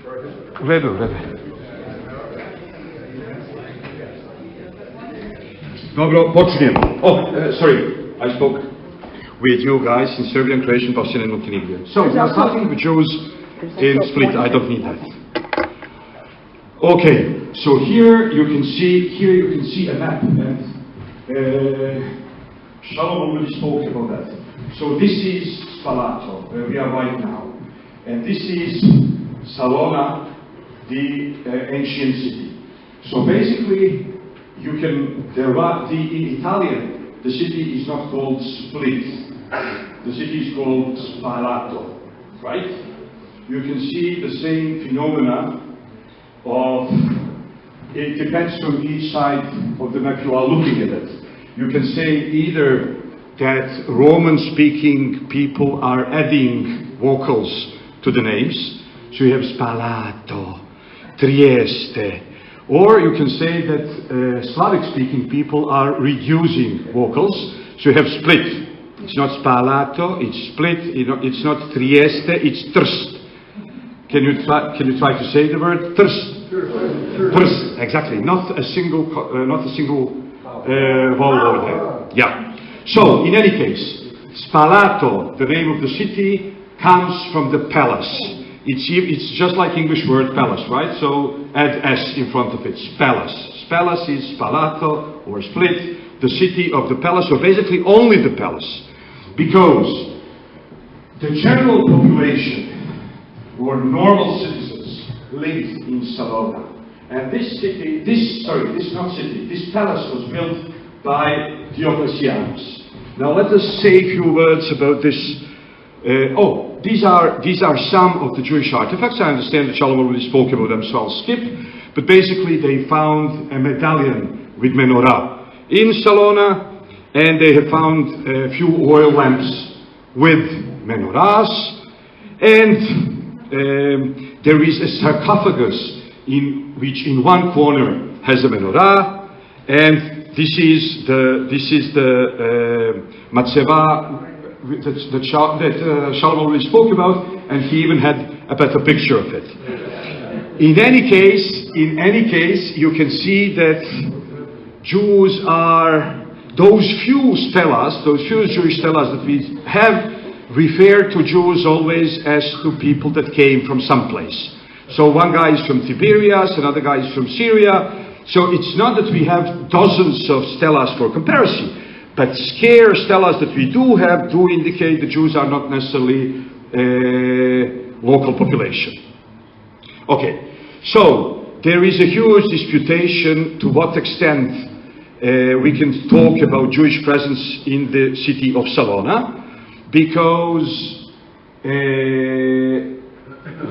U redu, u redu. Dobro, počinjemo. Sorry, I spoke with you guys in Serbian, Croatian, Bosnian and Montenegrin. So, we're starting with Jews in Split. I don't need that. Okay, so here you can see a map, and Shalom already spoke about that. So this is Spalato, where we are right now, and this is Salona, the ancient city. So basically, in Italian, the city is not called Split. The city is called Spalato, right? You can see the same phenomena of, it depends on each side of the map you are looking at it. You can say either that Roman-speaking people are adding vocals to the names, so you have Spalato, Trieste, or you can say that Slavic-speaking people are reducing vocals, so you have Split. It's not Spalato, it's Split, it's not Trieste, it's Trst. Can you try to say the word Trst? Trst, exactly. Not a single vowel over there. Yeah. So in any case, Spalato, the name of the city, comes from the palace. It's just like English word palace, right? So add S in front of it. Palace. Palace is Spalato or Split, the city of the palace, or basically only the palace, because the general population or normal citizens lived in Salona. And this palace was built by Diocletianus. Now let us say a few words about this. These are some of the Jewish artifacts. I understand that Shalom already spoke about them, so I'll skip. But basically they found a medallion with menorah in Salona, and they have found a few oil lamps with menorahs, and there is a sarcophagus which in one corner has a menorah, and this is the matzeva that Shalom already spoke about, and he even had a better picture of it. In any case, you can see that Jews are, those few Jewish stelas that we have refer to Jews always as to people that came from someplace. So one guy is from Tiberias, another guy is from Syria. So it's not that we have dozens of stelas for comparison, but scarce stelas that we do have do indicate the Jews are not necessarily local population. Okay, so there is a huge disputation to what extent we can talk about Jewish presence in the city of Salona, because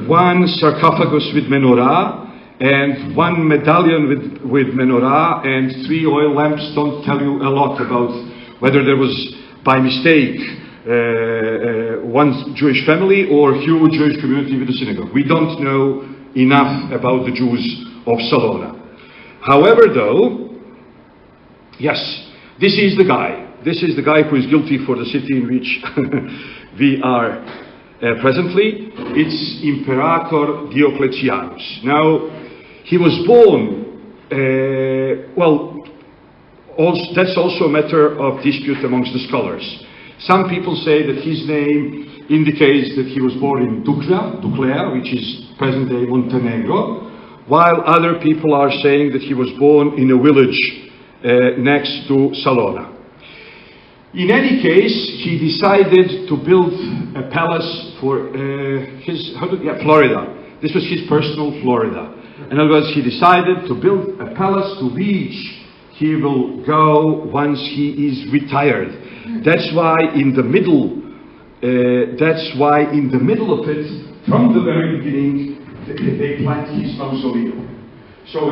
one sarcophagus with menorah and one medallion with menorah and 3 oil lamps don't tell you a lot about whether there was by mistake one Jewish family or a huge Jewish community with a synagogue. We don't know enough about the Jews of Salona. However, though, yes, this is the guy. This is the guy who is guilty for the city in which we are presently. It's Imperator Diocletianus. Now, he was born, that's also a matter of dispute amongst the scholars. Some people say that his name indicates that he was born in Duklea, which is present-day Montenegro, while other people are saying that he was born in a village next to Salona. In any case, he decided to build a palace for Florida. This was his personal Florida. In other words, he decided to build a palace to which he will go once he is retired. That's why in the middle of it, from the very beginning, they planned his mausoleum. So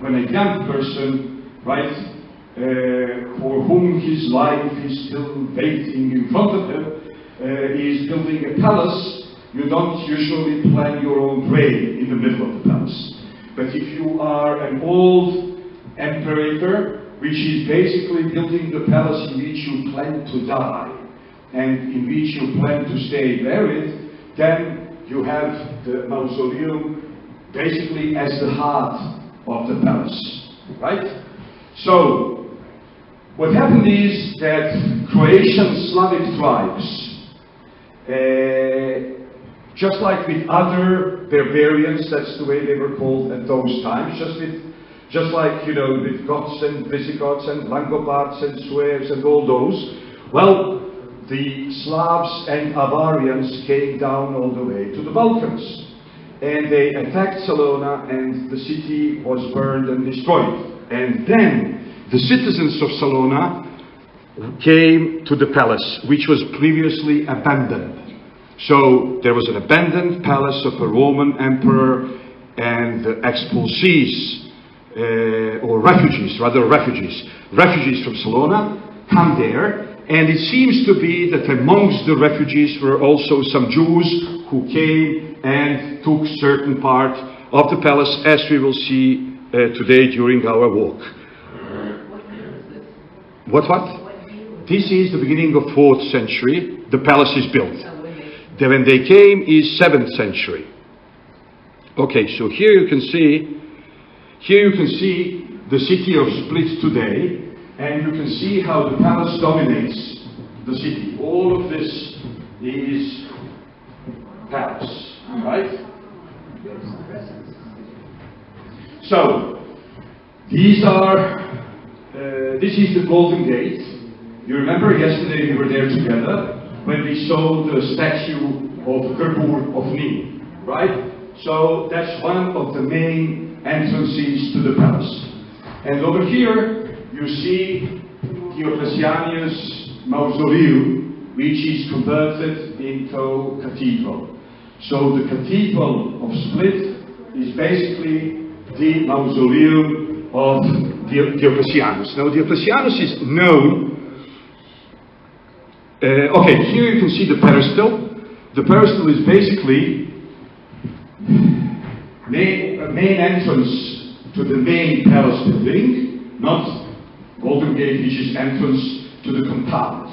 when a young person, right, for whom his life is still waiting in front of him, is building a palace, you don't usually plan your own grave in the middle of the palace. But if you are an old imperator, which is basically building the palace in which you plan to die, and in which you plan to stay buried, then you have the mausoleum basically as the heart of the palace, right? So, what happened is that Croatian Slavic tribes, just like with other barbarians, that's the way they were called at those times, just like, you know, with Goths and Visigoths and Langobards and Sueves and all those, well, the Slavs and Avarians came down all the way to the Balkans. And they attacked Salona, and the city was burned and destroyed. And then the citizens of Salona came to the palace, which was previously abandoned. So there was an abandoned palace of a Roman emperor, and the expulsees, or refugees from Salona come there. And it seems to be that amongst the refugees were also some Jews who came and took certain part of the palace, as we will see today during our walk. What year is this? What? What year? This is the beginning of 4th century. The palace is built. So When they came is 7th century. Okay, so here you can see the city of Split today. And you can see how the palace dominates the city. All of this is palace, right? So, this is the Golden Gate. You remember yesterday we were there together when we saw the statue of Kerbour of Nim, right? So that's one of the main entrances to the palace. And over here, you see Diocletianus' mausoleum, which is converted into cathedral. So the cathedral of Split is basically the mausoleum of Diocletianus. Now Diocletianus is known. Okay, here you can see the peristyle. The peristyle is basically main entrance to the main palace building, not Golden Gate, which is entrance to the compound.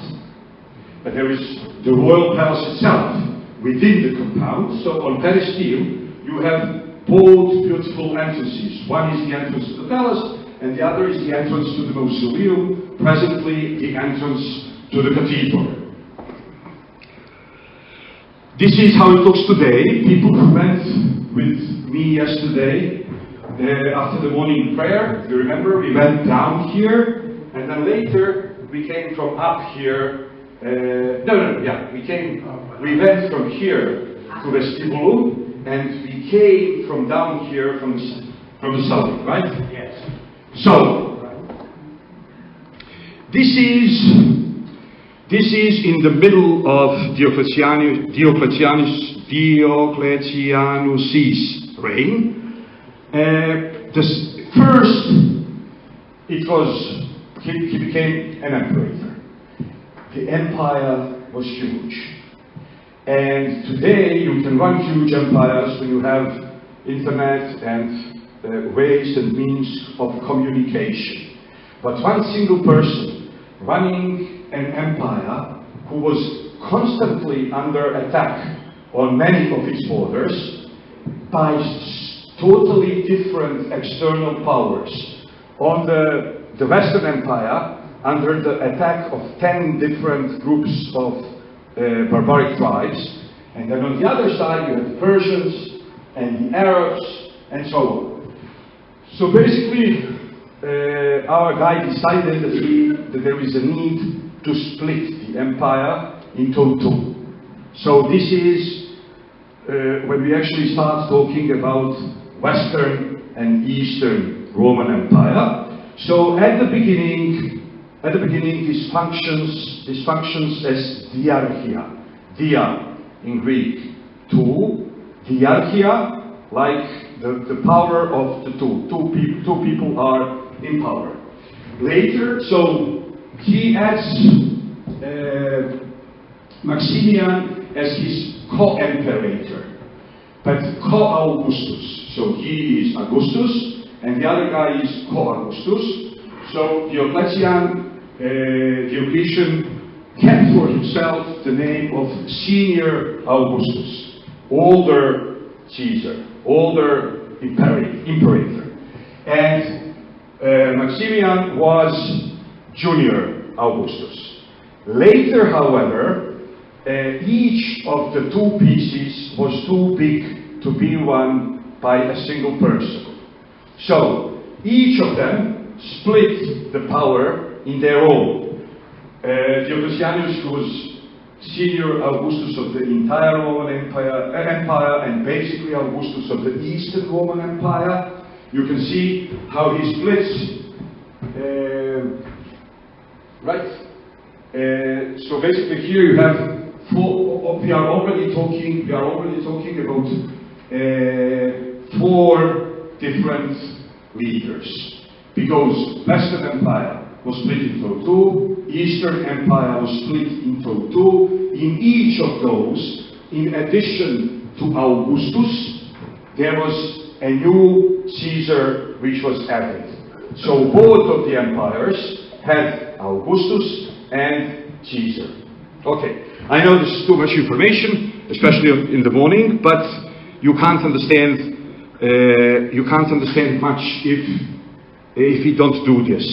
But there is the royal palace itself within the compound. So on peristyle, you have both beautiful entrances. One is the entrance to the palace, and the other is the entrance to the mausoleum, presently the entrance to the cathedral. This is how it looks today. People who went with me yesterday, after the morning prayer, you remember, we went down here, and then later we came from up here. We went from here to Vestibulum, and we came from down here from the south, right? Yes. So this is in the middle of Diocletianus's reign. First, he became an emperor. The empire was huge. And today you can run huge empires when you have internet and ways and means of communication. But one single person running an empire who was constantly under attack on many of its borders by totally different external powers. On the Western Empire, under the attack of 10 different groups of barbaric tribes, and then on the other side you have the Persians and the Arabs and so on. So basically, our guy decided that there is a need to split the empire into two. So this is when we actually start talking about Western and Eastern Roman Empire. So at the beginning this functions as diarchia. Dia in Greek, two. Diarchia, like the power of the two. Two people are in power. Later, so he adds Maximian as his co-imperator, but co-Augustus. So he is Augustus, and the other guy is co-Augustus. So Diocletian kept for himself the name of Senior Augustus. older Caesar, older imperator. And Maximian was junior Augustus. Later, however, each of the two pieces was too big to be run by a single person. So, each of them split the power in their own. Diocletianus was senior Augustus of the entire Roman Empire and basically Augustus of the Eastern Roman Empire. You can see how he splits, right? So basically here you have we are already talking about 4 different leaders, because Western Empire was split into 2, Eastern Empire was split into 2. In each of those, in addition to Augustus, there was a new Caesar which was added. So both of the empires had Augustus and Caesar. Okay, I know this is too much information, especially in the morning, but you can't understand much if we don't do this.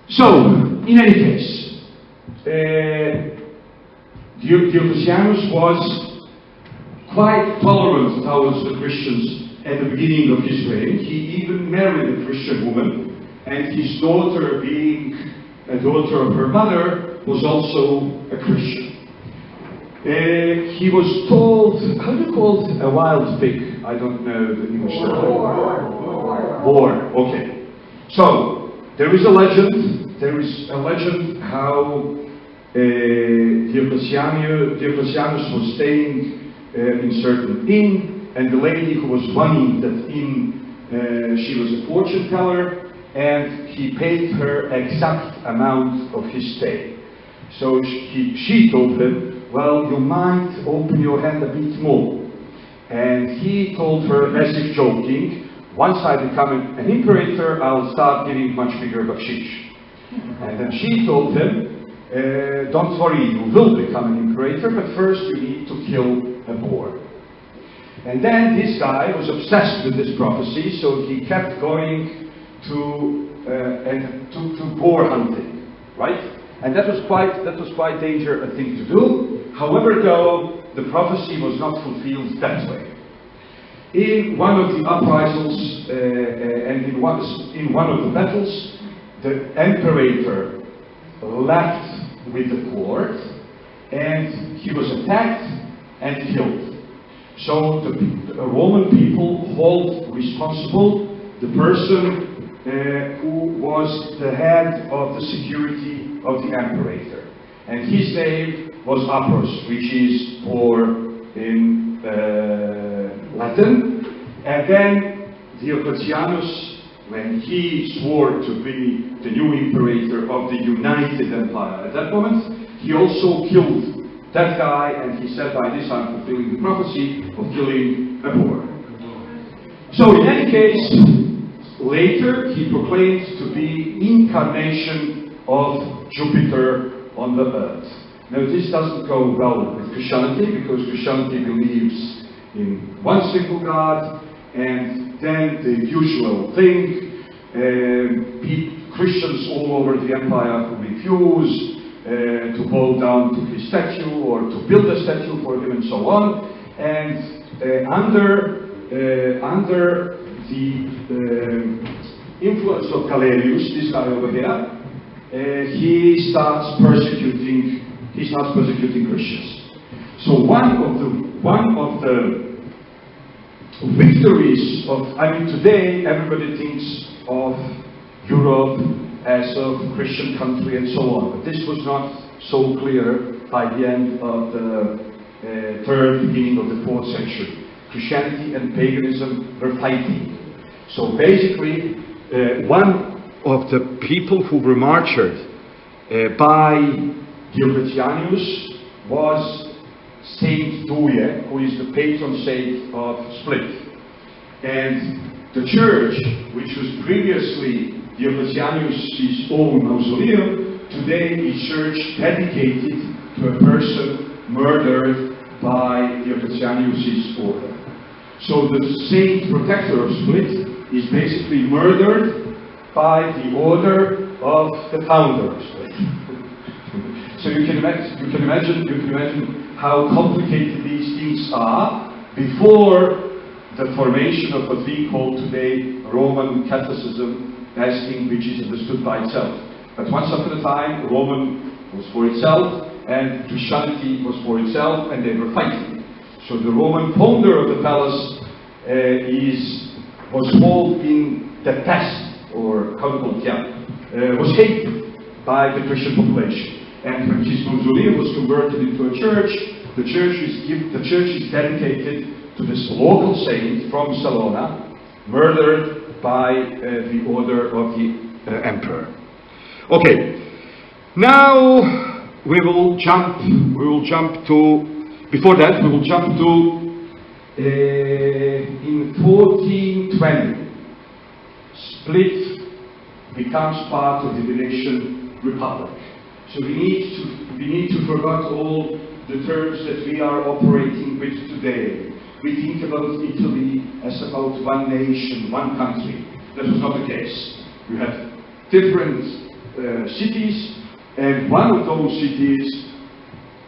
So, in any case, Diocletianus was quite tolerant towards the Christians at the beginning of his reign. He even married a Christian woman, and his daughter, being a daughter of her mother, was also a Christian. He was told, how do you call it a wild pig? I don't know the English term. Boar. Okay. So, there is a legend how Diocletianus was staying in certain inn, and the lady who was running that inn, she was a fortune teller, and he paid her exact amount of his stay. So she told him, well, you might open your hand a bit more. And he told her, as if joking, once I become an imperator, I'll start giving much bigger bakshish. And then she told him, don't worry, you will become an imperator, but first you need to kill a boar. And then this guy was obsessed with this prophecy, so he kept going to boar hunting, right? And that was quite dangerous a thing to do. However, though, the prophecy was not fulfilled that way. In one of the uprisals and in one of the battles, the imperator left with the court, and he was attacked and killed. So the Roman people hold responsible the person who was the head of the security of the imperator. And his name was Apros, which is boar in Latin. And then Diocletianus, when he swore to be the new imperator of the United Empire at that moment, he also killed that guy, and he said, by this I'm fulfilling the prophecy of killing a boar. So in any case, later he proclaimed to be incarnation of Jupiter on the earth. Now this doesn't go well with Christianity, because Christianity believes in one single God, and then the usual thing, Christians all over the empire who refuse to bow down to his statue or to build a statue for him and so on. And under the influence of Galerius, this guy over here, he starts persecuting Christians. So one of the victories of, I mean, today everybody thinks of Europe as a Christian country and so on, but this was not so clear by the end of the third, beginning of the 4th century. Christianity and paganism were fighting. So basically, one of the people who were martyred by Diocletianus was Saint Douye, who is the patron saint of Split. And the church, which was previously Diocletianus' own mausoleum, today is church dedicated to a person murdered by Diocletianus' order. So the saint protector of Split is basically murdered by the order of the founder of Split. So you can imagine how complicated these things are before the formation of what we call today Roman Catholicism as thing which is understood by itself. But once upon a time, Roman was for itself, and Christianity was for itself, and they were fighting. So the Roman founder of the palace was called in the past, or how to call it, was hated by the Christian population. And when his mausoleum was converted into a church, the church is dedicated to this local saint from Salona, murdered by the order of the emperor. Okay, now we will jump to, before that we will jump to in 1420, Split becomes part of the Venetian Republic. So we need to forget all the terms that we are operating with today. We think about Italy as about one nation, one country. That was not the case. We had different cities, and one of those cities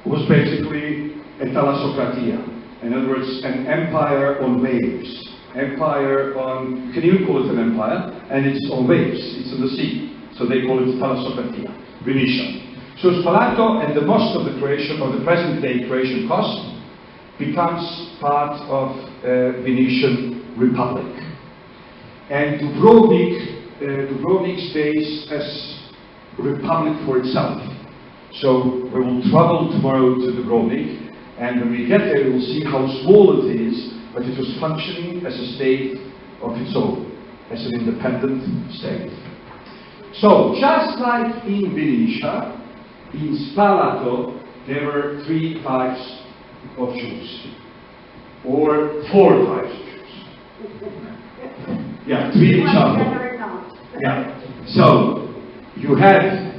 was basically a thalassocratia. In other words, an empire on waves. Empire on, you can even call it an empire, and it's on waves, it's on the sea. So they call it thalassocratia, Venetia. So Spalato and the most of the Croatian, or the present day Croatian coast, becomes part of Venetian Republic. And Dubrovnik stays as a republic for itself. So we will travel tomorrow to Dubrovnik, and when we get there we will see how small it is, but it was functioning as a state of its own, as an independent state. So, just like in Venetia, in Spalato there were 3 types of Jews, or 4 types of Jews. Yeah, 3 examples. Yeah. So you had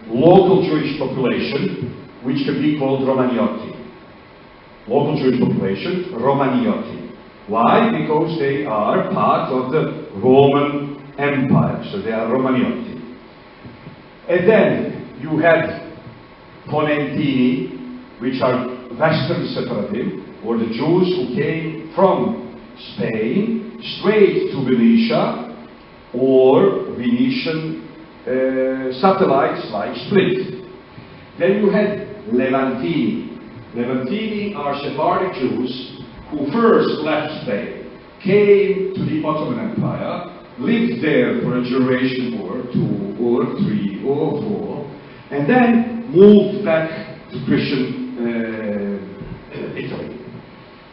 local Jewish population, which can be called Romaniotti. Local Jewish population, Romaniotti. Why? Because they are part of the Roman Empire, so they are Romaniotti. And then you had Ponentini, which are Western Sephardim, or the Jews who came from Spain straight to Venetia, or Venetian satellites like Split. Then you had Levantini. Levantini are Sephardic Jews who first left Spain, came to the Ottoman Empire, lived there for a generation or 2 or 3 or 4, and then moved back to Christian Italy.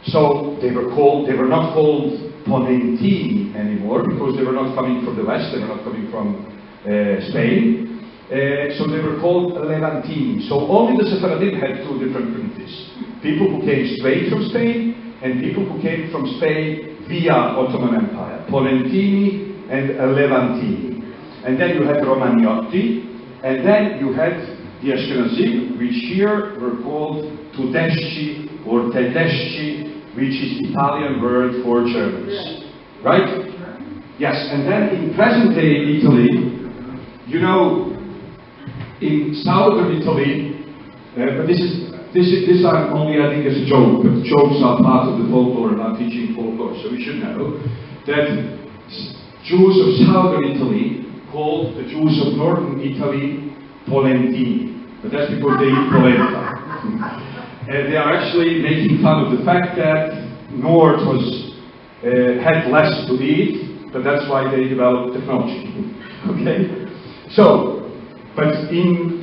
So they were not called Ponentini anymore, because they were not coming from the West, they were not coming from Spain. So they were called Levantini. So only the Sephardim had 2 different communities. People who came straight from Spain, and people who came from Spain via Ottoman Empire. Ponentini and Levantini. And then you had Romaniotti, and then you had the Ashkenazim, which here were called Tudesci or Tedesci, which is Italian word for Germans. Right? Yes, and then in present-day Italy, you know, in southern Italy, but this I'm only adding as a joke, but jokes are part of the folklore, and I'm teaching folklore, so we should know that Jews of southern Italy called the Jews of northern Italy Polentini, but that's because they eat polenta. And they are actually making fun of the fact that north had less to eat, but that's why they developed technology. Okay? So, but in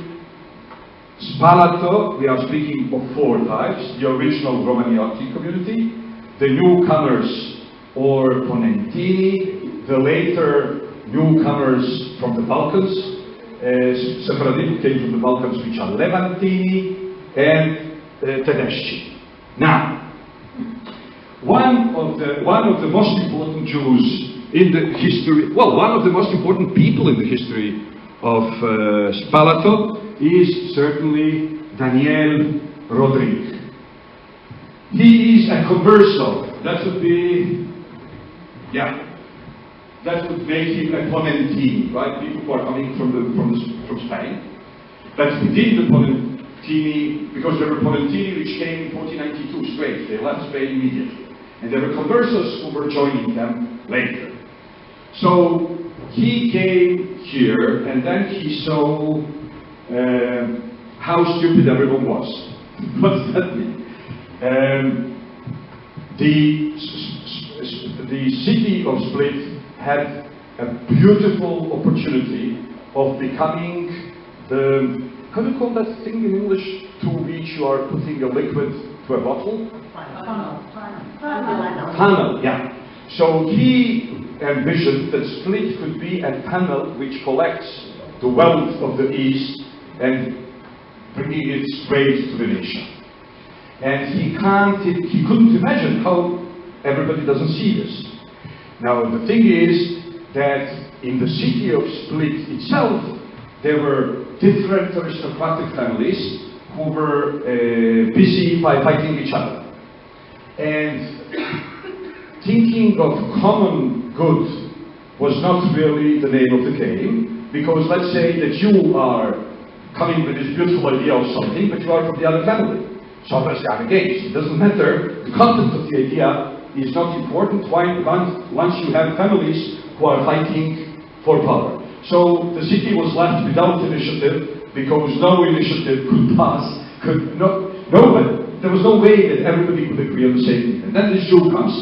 Spalato, we are speaking of 4 types: the original Romaniotti community, the newcomers or Ponentini, the later newcomers from the Balkans, Sephardim who came from the Balkans, which are Levantini, and Tedesci. Now, one of the most important Jews in the history, well, one of the most important people in the history of Spalato is certainly Daniel Rodrigue. He is a converso. That would be, yeah, that would make him a Clementini, right? People who are coming from Spain. But within the Clementini, because there were Clementini which came in 1492 straight, they left Spain immediately. And there were conversos who were joining them later. So he came here, and then he saw how stupid everyone was. What does that mean? The city of Split had a beautiful opportunity of becoming the, how do you call that thing in English, to which you are putting a liquid to a bottle? Tunnel, yeah. So he envisioned that Split could be a tunnel which collects the wealth of the East and bringing it straight to the nation. And he couldn't imagine how everybody doesn't see this. Now the thing is that in the city of Split itself, there were different aristocratic families who were busy by fighting each other. And thinking of common good was not really the name of the game, because let's say that you are coming with this beautiful idea of something, but you are from the other family. So others are engaged. It doesn't matter. The content of the idea is not important once you have families who are fighting for power. So the city was left without initiative, because no initiative could pass, there was no way that everybody could agree on the same thing. And then the Jew comes,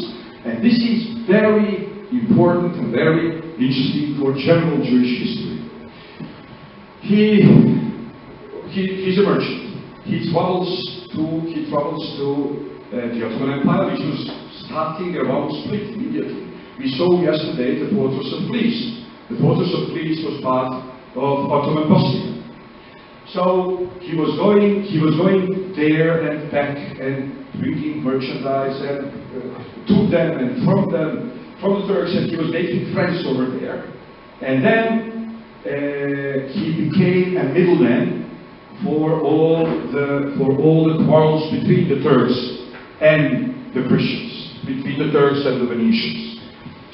and this is very important and very interesting for general Jewish history. He's a merchant. He travels to the Ottoman Empire, which was starting around Split immediately. We saw yesterday the Fortress of Flis. The Fortress of Flis was part of Ottoman Bosnia. So he was going there and back and bringing merchandise and to them and from the Turks, and he was making friends over there. And then he became a middleman for all the quarrels between the Turks and the Christians, between the Turks and the Venetians.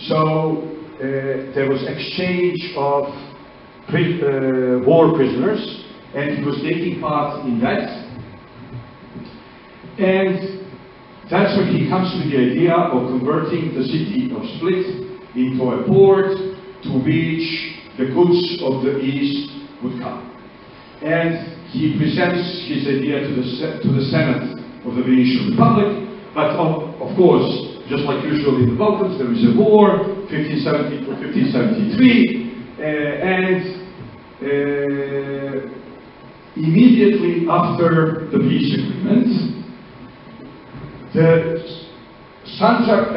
So there was exchange of war prisoners, and he was taking part in that. And that's when he comes with the idea of converting the city of Split into a port to which the goods of the East would come. And he presents his idea to the Senate of the Venetian Republic, but of course, just like usual in the Balkans, there is a war, 1570 to 1573, and immediately after the peace agreement, the Satrap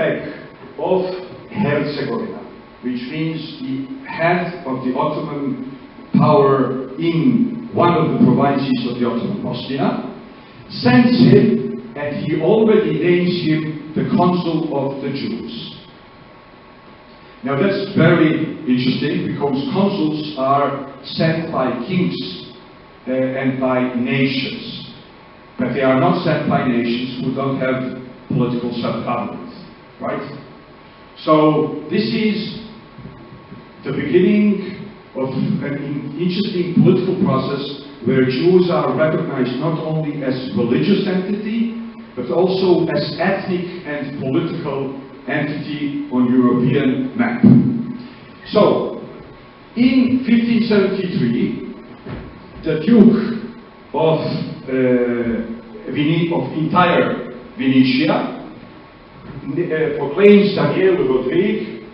of Herzegovina, which means the head of the Ottoman power in one of the provinces of the Ottoman Bosnia, sends him, and he already names him the consul of the Jews. Now that's very interesting, because consuls are sent by kings and by nations, but they are not sent by nations who don't have political self-government, right? So this is the beginning of an interesting political process where Jews are recognized not only as religious entity, but also as ethnic and political entity on European map. So, in 1573, the Duke of entire Venetia proclaims Daniel Rodrigue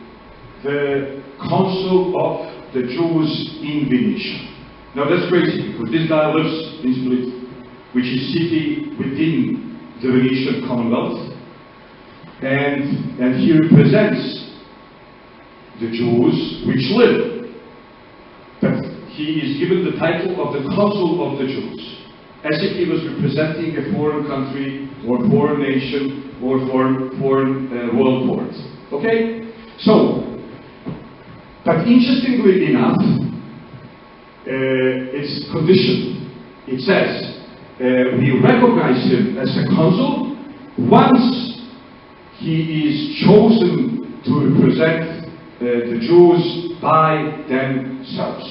the consul of the Jews in Venetia. Now that's crazy, because this guy lives in Split, which is city within the Venetian Commonwealth, and he represents the Jews which live. But he is given the title of the consul of the Jews, as if he was representing a foreign country or foreign nation or foreign royal court. Okay? So, but interestingly enough, it's conditioned. It says we recognize him as a consul once he is chosen to represent the Jews by themselves.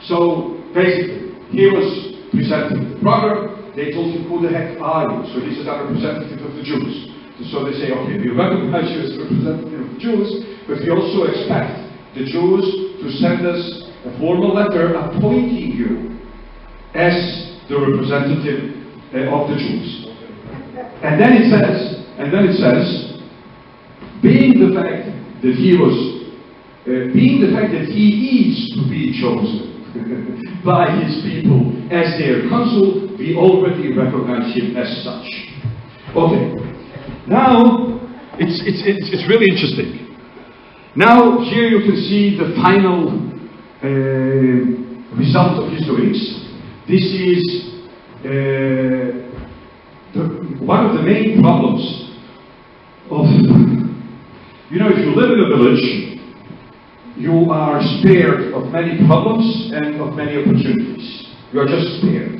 So basically, he was presenting the program. They told him, who the heck are you? So he said, I'm representative of the Jews. So they say, okay, we recognize you as representative of the Jews, but we also expect the Jews to send us a formal letter appointing you as the representative of the Jews. And then it says, being the fact that he is to be chosen by his people as their consul, we already recognize him as such. Okay. Now, it's really interesting. Now, here you can see the final result of his doings. This is one of the main problems of, if you live in a village, you are spared of many problems and of many opportunities. You are just spared.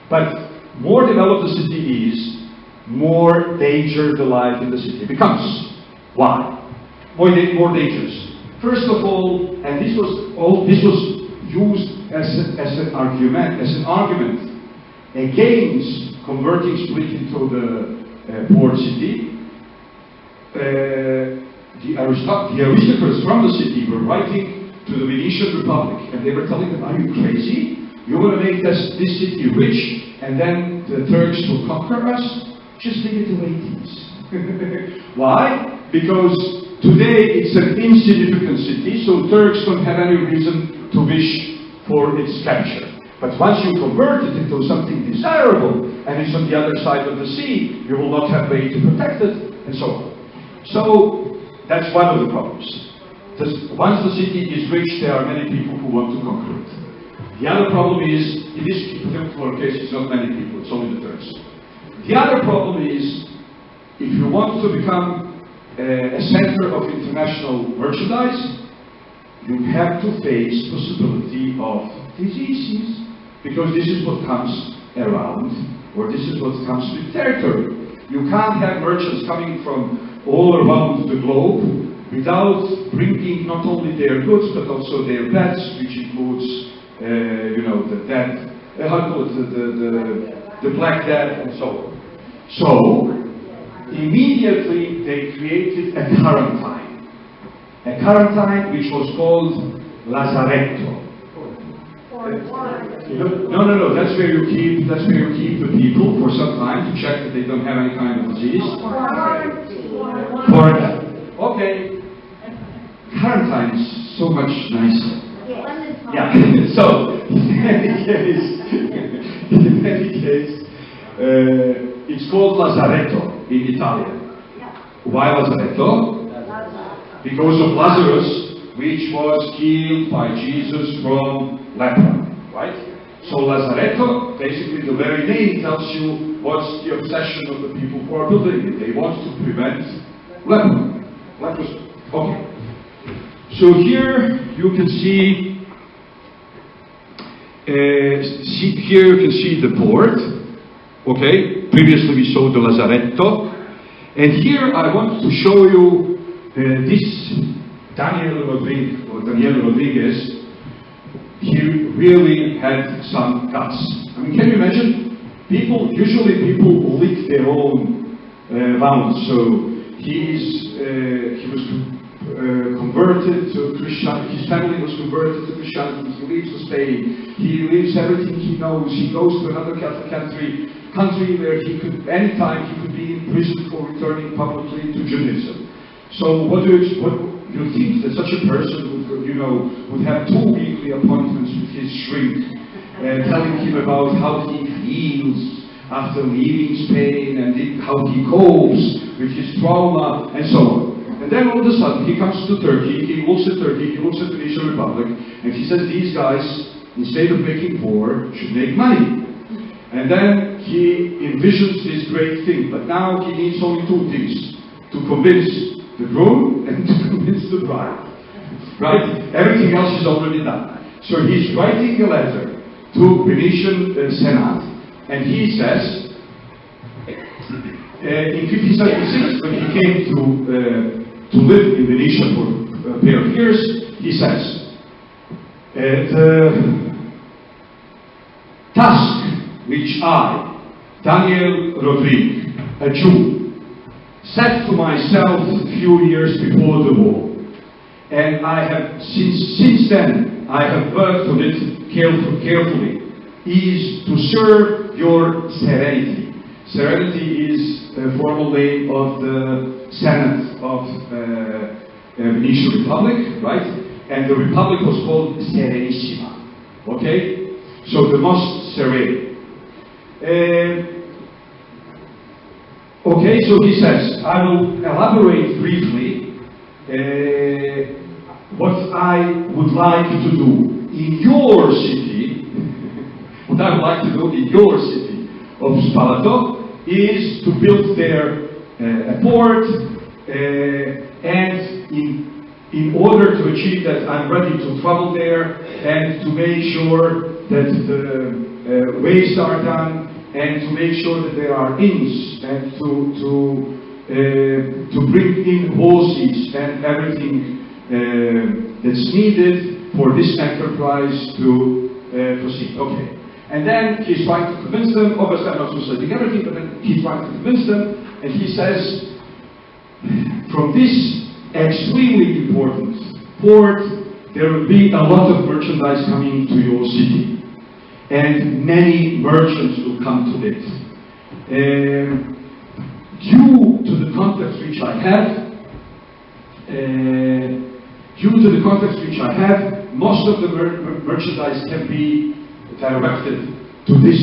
But more developed the city is, more danger the life in the city becomes. Why? More dangerous. First of all, and this was used as an argument against converting Split into the port city. The aristocrats from the city were writing to the Venetian Republic, and they were telling them, are you crazy? You want to make this city rich, and then the Turks will conquer us? Just leave it the way it is. Why? Because today it's an insignificant city, so Turks don't have any reason to wish for its capture. But once you convert it into something desirable, and it's on the other side of the sea, you will not have way to protect it, and so on. So, that's one of the problems. Once the city is rich, there are many people who want to conquer it. The other problem is, in this particular case, it's not many people, it's only the Turks. The other problem is, if you want to become a center of international merchandise, you have to face possibility of diseases, because this is what comes around, or this is what comes with territory. You can't have merchants coming from all around the globe without bringing not only their goods but also their pets, which includes, the dead, the black death, and so on. So immediately they created a quarantine which was called Lazaretto. No. That's where you keep the people for some time to check that they don't have any kind of disease. Okay. Quarantine is so much nicer. Yeah. So in any case, it's called Lazaretto in Italian. Why Lazaretto? Because of Lazarus, which was killed by Jesus from lepra, right? So Lazaretto, basically the very name tells you what's the obsession of the people who are building it. They want to prevent leprosy. Okay. So here you can see, here you can see the board. Okay. Previously we saw the Lazaretto, and here I want to show you this Daniel Rodriguez. He really had some guts. I mean, can you imagine? Usually people lick their own wounds. So he was converted to Christianity. His family was converted to Christianity. He leaves Spain. He leaves everything he knows. He goes to another Catholic country where he could, anytime he could be in prison for returning publicly to Judaism. So what do you think that such a person would have 2 weekly appointments with his shrink, telling him about how he feels after leaving Spain and how he copes with his trauma and so on. And then all of a sudden he comes to Turkey, he looks at the Venetian Republic, and he says these guys, instead of making war, should make money. And then he envisions this great thing, but now he needs only 2 things: to convince the groom and to convince the bride. Right? Everything else is already done. So he's writing a letter to Venetian Senate, And he says, in 1576, when he came to live in Venetia for a pair of years, he says, the task which I, Daniel Rodrigue, a Jew, set to myself a few years before the war, and I have since then I have worked on it carefully, is to serve your serenity. Serenity is a formal name of the Senate of Venetian Republic, right? And the republic was called Serenissima. Okay, so the most serene. Okay, so he says, I will elaborate briefly what I would like to do in your city. What I would like to do in your city of Spalato is to build there a port, and in order to achieve that, I'm ready to travel there and to make sure that the ways are done, and to make sure that there are inns, and to bring in horses and everything that's needed for this enterprise to proceed. Okay. And then he's trying to convince them, obviously I'm not translating everything, but then he's trying to convince them, and he says, from this extremely important port, there will be a lot of merchandise coming to your city, and many merchants will come to it. Due to the context which I have, most of the merchandise can be directed to this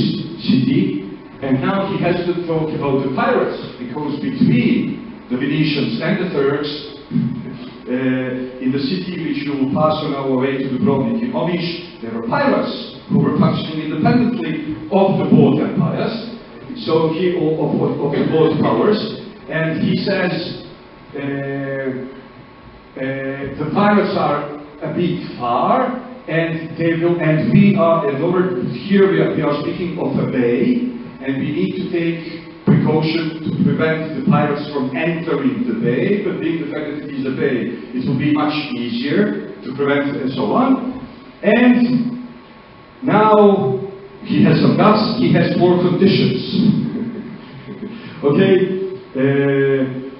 city, and now he has to talk about the pirates, because between the Venetians and the Turks, in the city which you will pass on our way to Dubrovnik in Omish, there were pirates who were functioning independently of the both empires, so of the both powers, and he says the pirates are a bit far, and we are speaking of a bay, and we need to take precaution to prevent the pirates from entering the bay, but being the fact that it is a bay, it will be much easier to prevent and so on. And now he has some guts, he has 4 conditions. Okay?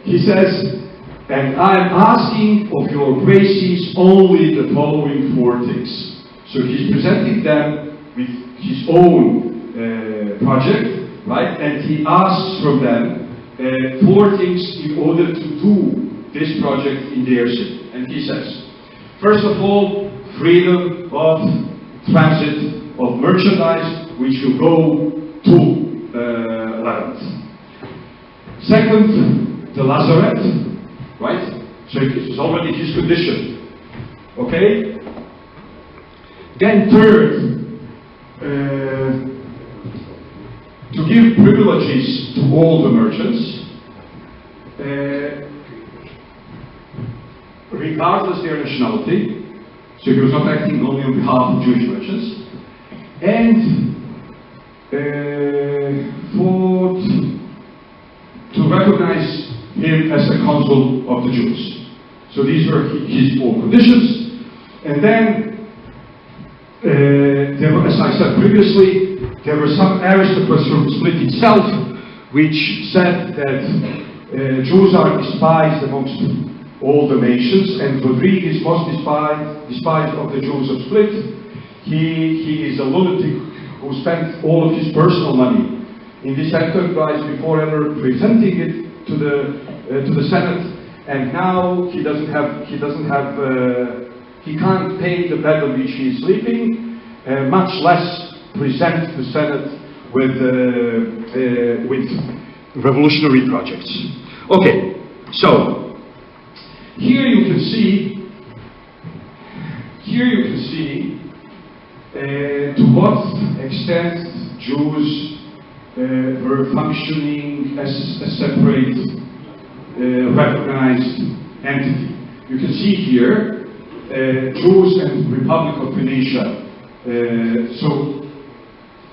He says, and I am asking of your graces only the following 4 things. So he's presenting them with his own project, right? And he asks from them 4 things in order to do this project in their city. And he says, first of all, freedom of transit of merchandise which will go to land. Second, the lazaret, right? So it is already his condition. Okay? Then third, to give privileges to all the merchants, regardless their nationality. So he was not acting only on behalf of Jewish merchants. And fourth, to recognize him as a consul of the Jews. So these were his 4 conditions. And then, there were, as I said previously, there were some aristocrats from Split itself which said that Jews are despised amongst all the nations, and Rodrigue is most despised of the Jews of Split. He is a lunatic who spent all of his personal money in this enterprise before ever presenting it to the Senate, and now he can't pay the bed on which he is sleeping, much less present the Senate with revolutionary projects. Okay, so here you can see to what extent Jews were functioning as a separate, recognized entity. You can see here Jews and Republic of Venetia. So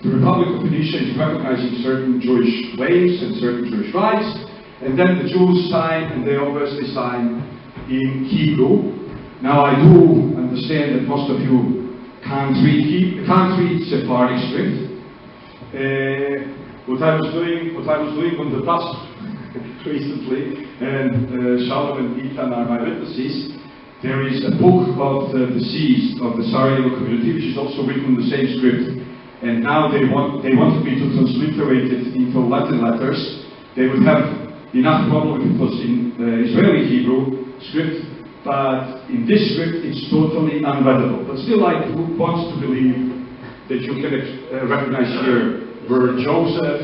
the Republic of Phoenicia is recognizing certain Jewish claims and certain Jewish rights, and then the Jews sign, and they obviously sign in Hebrew. Now I do understand that most of you can't read Sephardic script. What I was doing on the bus recently, and Shalom and Ethan are my witnesses. There is a book of the deceased of the Sarajevo community, which is also written in the same script. And now they wanted me to transliterate it into Latin letters. They would have enough problem if it was in Israeli Hebrew script, but in this script it's totally unreadable. But still, I want to believe that you can recognize here word Joseph,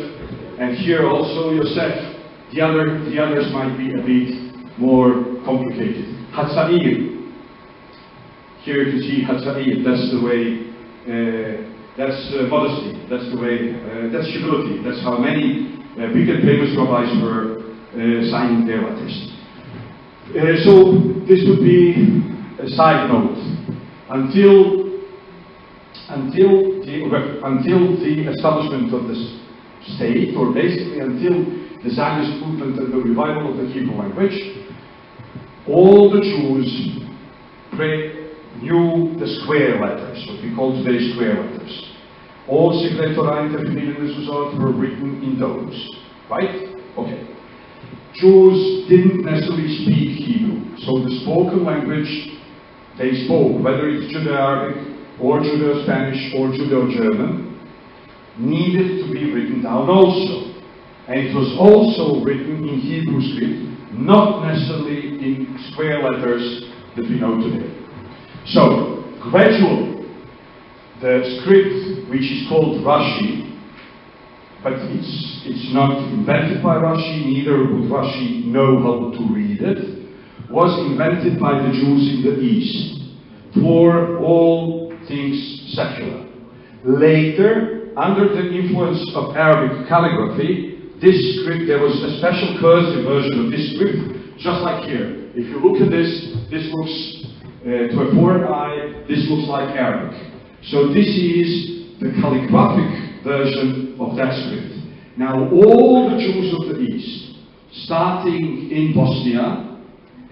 and here also Yosef. The others might be a bit more complicated. Hatzair. Here you can see Hatzair. That's the way. That's modesty. That's the way. That's humility. That's how many big and famous rabbis were signing their letters. So this would be a side note. Until the establishment of the state, or basically until the Zionist movement and the revival of the Hebrew language, all the Jews knew the square letters, what we call today square letters. All Secret Torah and Tefillin and Mezuzot were written in those, right? Okay. Jews didn't necessarily speak Hebrew, so the spoken language they spoke, whether it's Judeo-Arabic or Judeo-Spanish or Judeo-German, needed to be written down also. And it was also written in Hebrew script, not necessarily in square letters that we know today. So, gradually, the script, which is called Rashi, but it's not invented by Rashi, neither would Rashi know how to read it, was invented by the Jews in the East for all things secular. Later, under the influence of Arabic calligraphy, this script, there was a special cursive version of this script, just like here. If you look at this looks, to a foreign eye, this looks like Arabic. So this is the calligraphic version of that script. Now all the Jews of the East, starting in Bosnia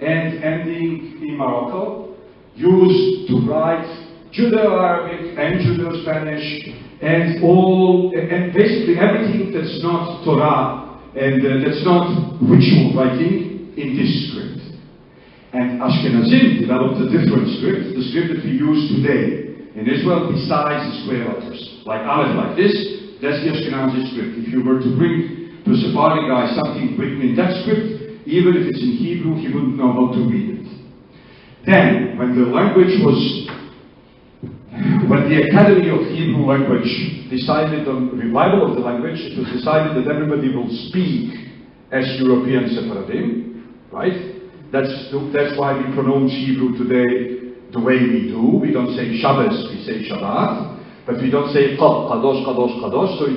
and ending in Morocco, used to write Judeo-Arabic and Judeo-Spanish and basically everything that's not Torah and that's not ritual writing in this script. And Ashkenazim developed a different script, the script that we use today in Israel, besides the square letters. Like Aleph, like this, that's the Ashkenazi script. If you were to bring to a Sephardic guy something written in that script, even if it's in Hebrew, he wouldn't know how to read it. Then, when the Academy of Hebrew Language decided on revival of the language, it was decided that everybody will speak as European Sephardim, right? That's why we pronounce Hebrew today the way we do. We don't say Shabbos, we say Shabbat, but we don't say Kadosh, Kadosh, Kadosh. So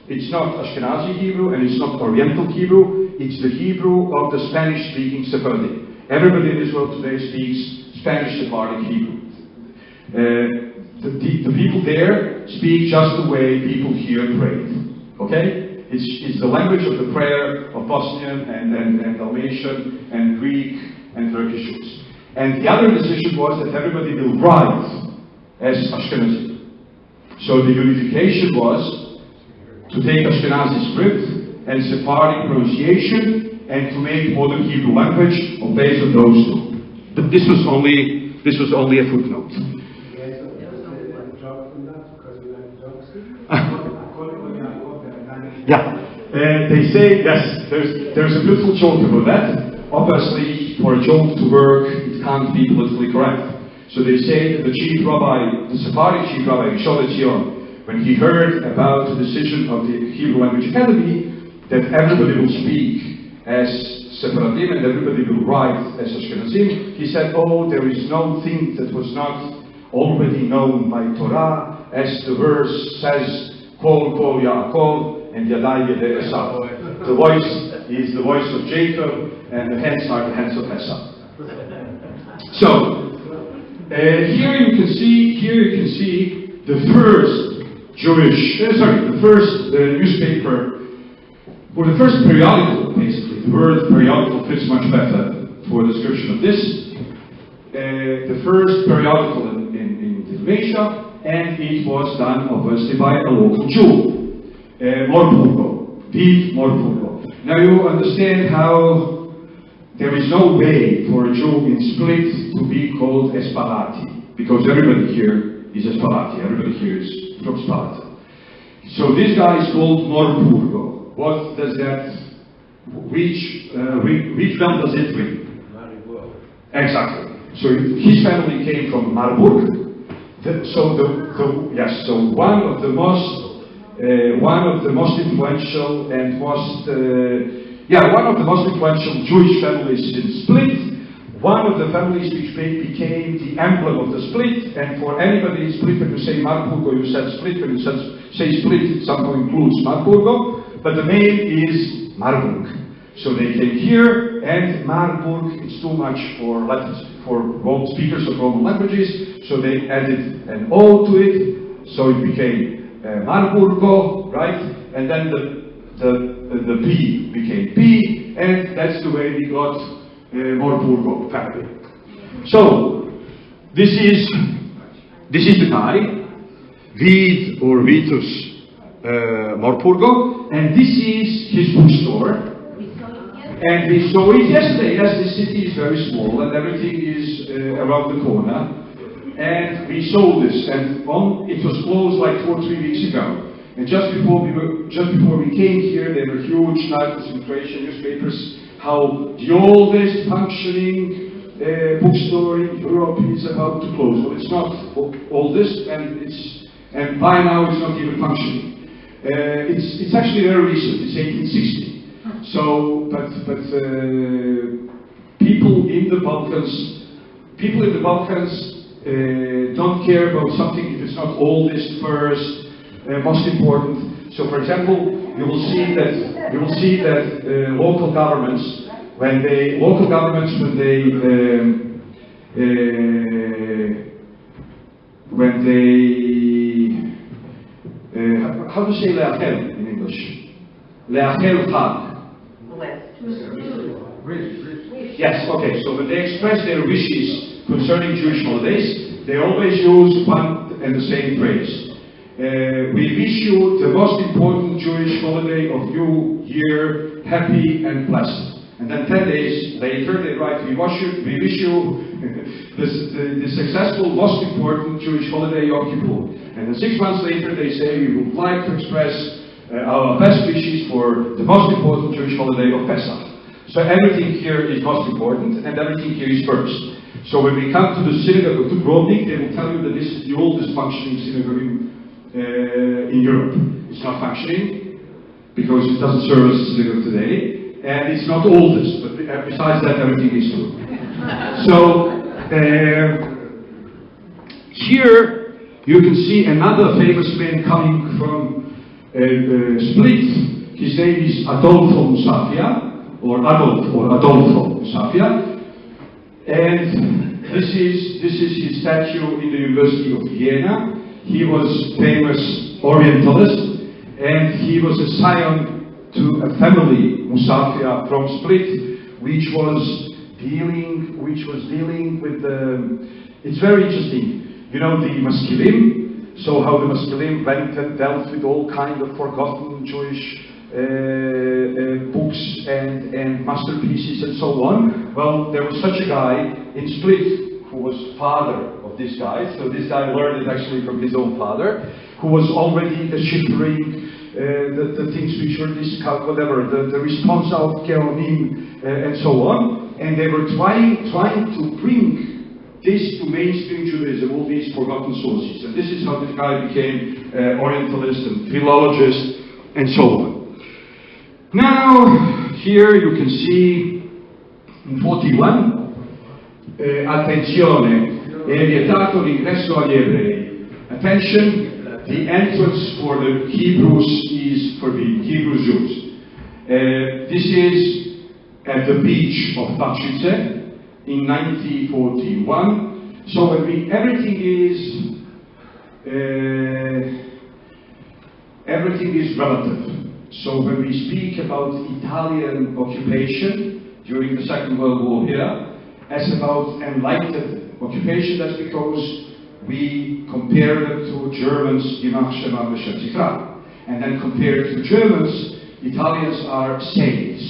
it's not Ashkenazi Hebrew and it's not Oriental Hebrew. It's the Hebrew of the Spanish-speaking Sephardim. Everybody in Israel today speaks Spanish Sephardic Hebrew. The people there speak just the way people here pray. Okay? It's the language of the prayer of Bosnian and Dalmatian and Greek and Turkish Jews. And the other decision was that everybody will write as Ashkenazi. So the unification was to take Ashkenazi script and Sephardic pronunciation and to make modern Hebrew language based on those two. But this was only a footnote. Yeah, they say, yes, there's a beautiful joke about that. Obviously, for a joke to work, it can't be politically correct. So they say that the chief rabbi, the Sephardic chief rabbi, Rishon LeZion, when he heard about the decision of the Hebrew Language Academy, that everybody will speak as Sephardim and everybody will write as Ashkenazim, he said, oh, there is no thing that was not already known by Torah, as the verse says, Kol Kol Yaakov, and Yadai Yedei Esav. The voice is the voice of Jacob, and the hands are the hands of Esav. So here you can see the first the first newspaper, or the first periodical, basically. The word periodical fits much better for a description of this. The first periodical in Dalmatia, and it was done obviously by a local Jew, Morpurgo, Viv Morpurgo. Now you understand how there is no way for a Jew in Split to be called Espalati, because everybody here is Espalati, everybody here is from Sparta. So this guy is called Morpurgo. What does that, which bell does it ring? Exactly. So his family came from Marburg. So one of the most influential and one of the most influential Jewish families in Split. One of the families which became the emblem of the Split. And for anybody in Split, when you say Marburgo, you said Split. When you say Split, it somehow includes Marburgo. But the name is Marburg. So they came here, and Marburg, it's too much for speakers of Roman languages, so they added an O to it, so it became Marburgo, right? And then the P became P, and that's the way we got Morpurgo family. So this is the guy, Vid or Vitus Morpurgo, and this is his bookstore. And we saw it yesterday. Yes, the city is very small and everything is around the corner. And we saw this, and it was closed like 2 or 3 weeks ago. And just before we came here, there were huge titles in Croatian newspapers how the oldest functioning bookstore in Europe is about to close. Well, it's not oldest, and by now it's not even functioning. It's actually very recent. It's 1860. So, but people in the Balkans don't care about something if it's not oldest, first, most important. So, for example, you will see that local governments, how to say leachel in English? Leachel chag. Yes, okay, so when they express their wishes concerning Jewish holidays, they always use one and the same phrase. We wish you the most important Jewish holiday of New Year, happy and blessed. And then 10 days later they write, we wish you the successful, most important Jewish holiday, Yom Kippur. And then 6 months later they say, we would like to express our best wishes for the most important Jewish holiday of Pesach. So everything here is most important, and everything here is first. So when we come to the synagogue of Dubrovnik, they will tell you that this is the oldest functioning synagogue in Europe. It's not functioning, because it doesn't serve as a synagogue today, and it's not oldest, but besides that, everything is true. So, here you can see another famous man coming from Split. His name is Adolfo Musafia, or Adolfo Musafia, and this is his statue in the University of Vienna. He was famous Orientalist, and he was a scion to a family, Musafia, from Split, which was dealing with the. It's very interesting. You know the Maskilim. So how the Maskilim went and dealt with all kind of forgotten Jewish books and masterpieces and so on. Well, there was such a guy in Split who was father of this guy. So this guy learned it actually from his own father, who was already deciphering the things which were discovered, whatever, the response of Geonim and so on. And they were trying to bring this to mainstream Judaism, all these forgotten sources. And this is how this guy became Orientalist and philologist and so on. Now, here you can see in 41, attenzione, è vietato l'ingresso agli ebrei. Attention, the entrance for the Hebrews is forbidden, Hebrew Jews. This is at the beach of Patrice in 1941. So everything is everything is relative. So when we speak about Italian occupation during the Second World War here, as about enlightened occupation, that's because we compare them to Germans, and then compared to Germans, Italians are saints.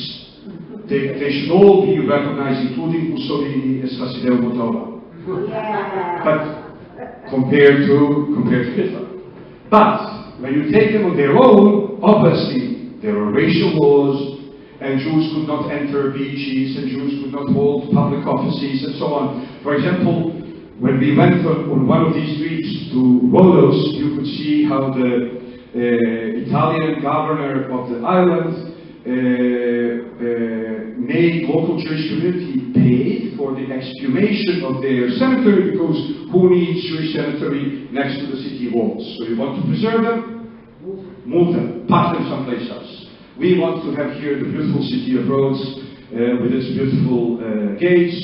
They should all be recognized, including Mussolini as Hasideo Motola. But compared to Hitler. But when you take them on their own, obviously there are racial laws, and Jews could not enter beaches, and Jews could not hold public offices, and so on. For example, when we went on one of these streets to Rhodos, you could see how the Italian governor of the island made local Jewish community pay for the exhumation of their cemetery, because who needs Jewish cemetery next to the city walls? So you want to preserve them? Move them, park them someplace else. We want to have here the beautiful city of Rhodes with its beautiful gates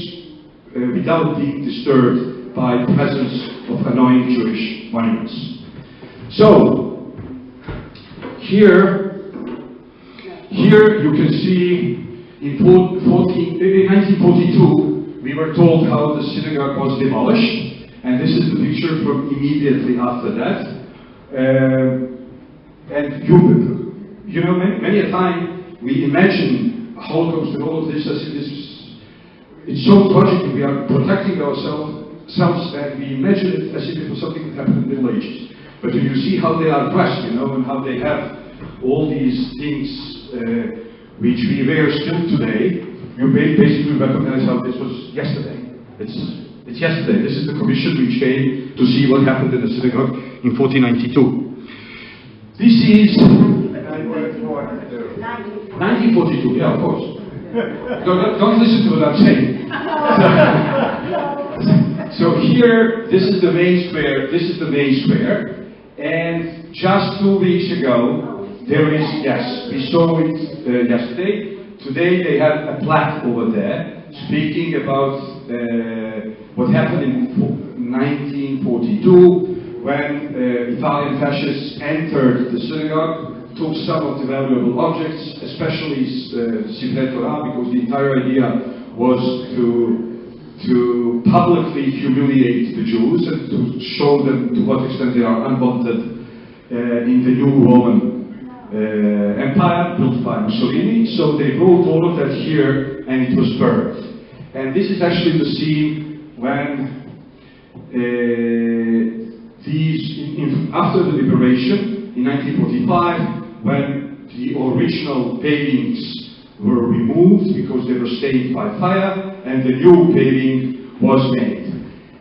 without being disturbed by the presence of annoying Jewish monuments. So, here you can see in 1942 we were told how the synagogue was demolished, and this is the picture from immediately after that. And you know, many a time we imagine Holocaust and all of this as it's so tragic. We are protecting ourselves and we imagine it as if it was something that happened in the Middle Ages. But when you see how they are dressed, you know, and how they have all these things which we wear still today, you basically recognize how this was yesterday. It's yesterday. This is the commission which came to see what happened in the synagogue in 1492. This is 1942, yeah, of course. Don't listen to what I'm saying. So here, this is the main square, and just 2 weeks ago, there is, yes, we saw it yesterday. Today they have a plaque over there, speaking about what happened in 1942, when Italian fascists entered the synagogue, took some of the valuable objects, especially Sifrei Torah, because the entire idea was to publicly humiliate the Jews and to show them to what extent they are unwanted in the new Roman Empire built by Mussolini. So they wrote all of that here, and it was burned. And this is actually the scene when after the liberation in 1945, when the original pavings were removed because they were stained by fire, and the new paving was made.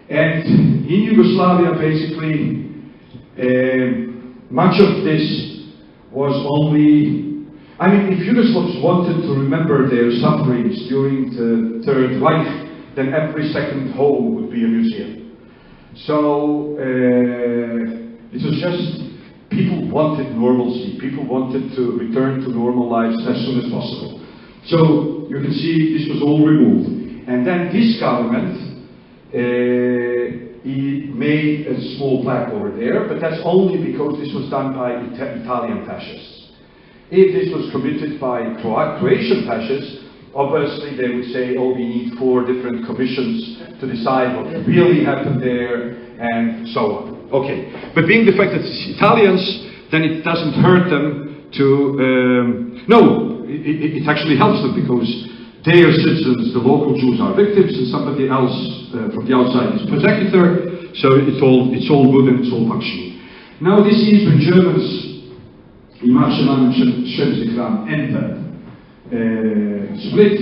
And in Yugoslavia, basically, much of this was only, I mean, if Yugoslavs wanted to remember their sufferings during the Third Reich, then every second home would be a museum. So it was just, people wanted normalcy, people wanted to return to normal lives as soon as possible. So you can see this was all removed. And then this government, he made a small plaque over there, but that's only because this was done by Italian fascists. If this was committed by Croatian fascists, obviously they would say, oh, we need 4 different commissions to decide what really happened there, and so on. Okay, but being the fact that it's Italians, then it doesn't hurt them to, no, it actually helps them, because their citizens, the local Jews, are victims, and somebody else from the outside is persecutor, so it's all good and it's all functioning. Now this is when Germans, Imar Sheman and Shem Zikram, entered Split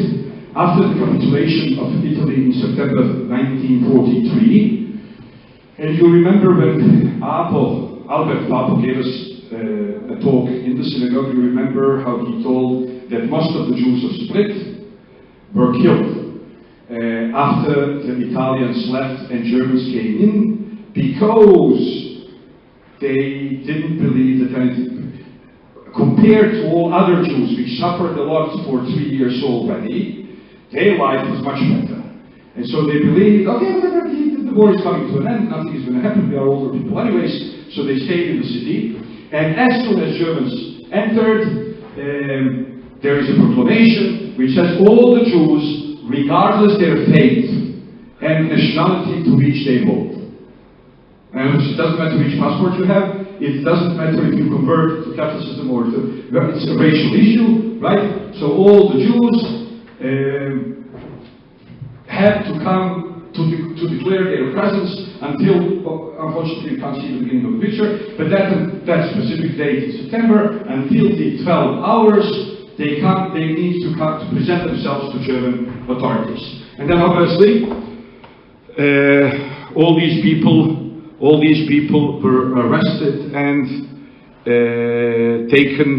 after the capitulation of Italy in September 1943. And you remember when Albert Papo gave us a talk in the synagogue, you remember how he told that most of the Jews of Split were killed after the Italians left and Germans came in, because they didn't believe that anything, compared to all other Jews which suffered a lot for 3 years already, their life was much better. And so they believed, okay, the war is coming to an end, nothing is going to happen, we are older people anyways, so they stayed in the city. And as soon as Germans entered, there is a proclamation which says all the Jews, regardless their faith and nationality to which they hold. And it doesn't matter which passport you have, it doesn't matter if you convert to Catholicism or to, it's a racial issue, right? So all the Jews have to come to declare their presence until, unfortunately you can't see the beginning of the picture, but that specific date in September, until the 12 hours, they need to come to present themselves to German authorities. And then obviously, all these people were arrested and taken.